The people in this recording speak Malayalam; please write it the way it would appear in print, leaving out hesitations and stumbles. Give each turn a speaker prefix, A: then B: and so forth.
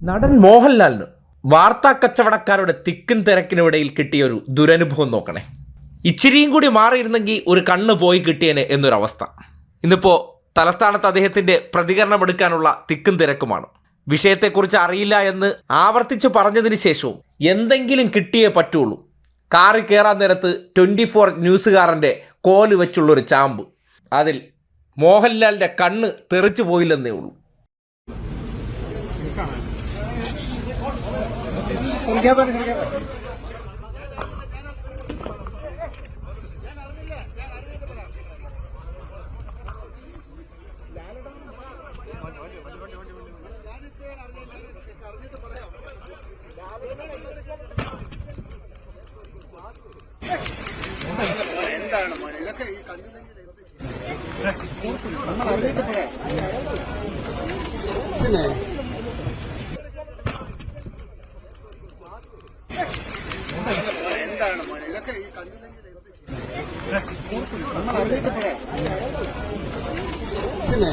A: നടൻ മോഹൻലാലിന് വാർത്താ കച്ചവടക്കാരുടെ തിക്കും തിരക്കിനിടയിൽ കിട്ടിയൊരു ദുരനുഭവം നോക്കണേ. ഇച്ചിരിയും കൂടി മാറിയിരുന്നെങ്കിൽ ഒരു കണ്ണ് പോയി കിട്ടിയേനെ എന്നൊരവസ്ഥ. ഇന്നിപ്പോൾ തലസ്ഥാനത്ത് അദ്ദേഹത്തിൻ്റെ പ്രതികരണമെടുക്കാനുള്ള തിക്കും തിരക്കുമാണ്. വിഷയത്തെക്കുറിച്ച് അറിയില്ല എന്ന് ആവർത്തിച്ച് പറഞ്ഞതിന് ശേഷവും എന്തെങ്കിലും കിട്ടിയേ പറ്റുള്ളൂ. കാറിൽ കയറാൻ നേരത്ത് 24 ന്യൂസുകാരൻ്റെ കോല് വെച്ചുള്ളൊരു ചാമ്പ്. അതിൽ മോഹൻലാലിൻ്റെ കണ്ണ് തെറിച്ചു പോയില്ലെന്നേ ഉള്ളൂ.
B: എന്താണ് മോനെ ഇതൊക്കെ ഈ എന്താണ് മോനെ ഇതൊക്കെ ഈ പിന്നെ